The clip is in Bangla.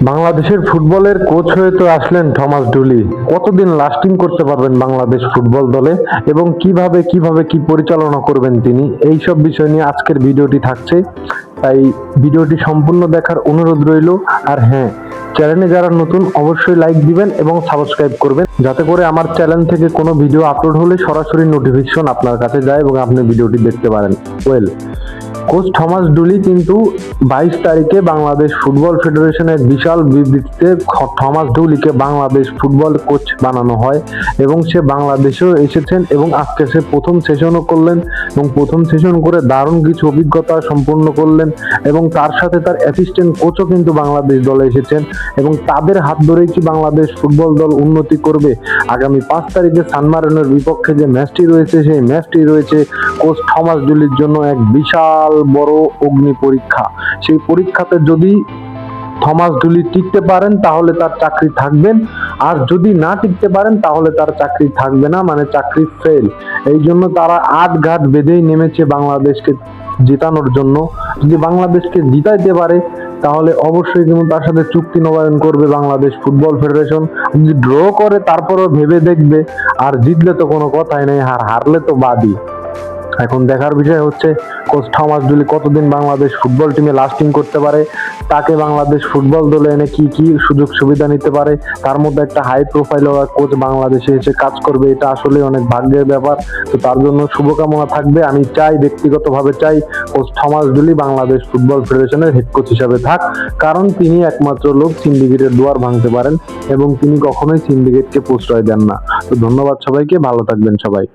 বাংলাদেশের ফুটবলের কোচ হয়ে তো আসলেন থমাস ডুলি। কতদিন লাস্টিং করতে পারবেন বাংলাদেশ ফুটবল দলে এবং কিভাবে কি পরিচালনা করবেন তিনি, এই সব বিষয় নিয়ে আজকের ভিডিওটি থাকছে। তাই ভিডিওটি সম্পূর্ণ দেখার অনুরোধ রইল। আর হ্যাঁ, চ্যানেলে যারা নতুন অবশ্যই লাইক দিবেন এবং সাবস্ক্রাইব করবেন, যাতে করে আমার চ্যানেল থেকে কোনো ভিডিও আপলোড হলে সরাসরি নোটিফিকেশন আপনার কাছে যায় এবং আপনি ভিডিওটি দেখতে পারেন। কোচ থমাস ডুলি কিন্তু 22 তারিখে বাংলাদেশ ফুটবল ফেডারেশনের বিশাল বিবৃতিতে থমাস ডুলিকে বাংলাদেশ ফুটবল কোচ বানানো হয় এবং সে বাংলাদেশেও এসেছেন এবং আজকে সে প্রথম সেশনও করলেন এবং প্রথম সেশন করে দারুণ কিছু অভিজ্ঞতা সম্পন্ন করলেন এবং তার সাথে তার অ্যাসিস্ট্যান্ট কোচও কিন্তু বাংলাদেশ দলে এসেছেন এবং তাদের হাত ধরেই কি বাংলাদেশ ফুটবল দল উন্নতি করবে। আগামী 5 তারিখে সান মারিনোর বিপক্ষে যে ম্যাচটি রয়েছে, সেই ম্যাচটি রয়েছে কোচ থমাস ডুলির জন্য এক বিশাল বড় অগ্নি পরীক্ষা। সেই পরীক্ষাতে যদি থমাস ডুলি টিকতে পারেন তাহলে তার চাকরি থাকবেন, আর যদি না টিকতে পারেন তাহলে তার চাকরি থাকবে না, মানে চাকরি ফেল। এই জন্য তারা আট ঘাট বেঁধেই নেমেছে বাংলাদেশকে জিতানোর জন্য। যদি বাংলাদেশকে জিতাইতে পারে তাহলে অবশ্যই কিন্তু তার সাথে চুক্তি নবায়ন করবে বাংলাদেশ ফুটবল ফেডারেশন। যদি ড্র করে তারপরও ভেবে দেখবে, আর জিতলে তো কোনো কথাই নেই, হারলে তো বাদই। এখন দেখার বিষয় হচ্ছে কোচ থমাস ডুলি কতদিন বাংলাদেশ ফুটবল টিমে লাস্টিং করতে পারে, তাকে বাংলাদেশ ফুটবল দলে এনে কি কি সুযোগ সুবিধা নিতে পারে। তার মধ্যে একটা হাই প্রোফাইল কোচ বাংলাদেশে এসে কাজ করবে, এটা আসলে অনেক ভাগ্যের ব্যাপার। তো তার জন্য শুভকামনা থাকবে। আমি চাই, ব্যক্তিগতভাবে চাই কোচ থমাস ডুলি বাংলাদেশ ফুটবল ফেডারেশনের হেড কোচ হিসাবে থাক, কারণ তিনি একমাত্র লোক সিন্ডিকেটের দুয়ার ভাঙতে পারেন এবং তিনি কখনোই সিন্ডিকেটকে প্রশ্রয় দেন না। তো ধন্যবাদ সবাইকে, ভালো থাকবেন সবাই।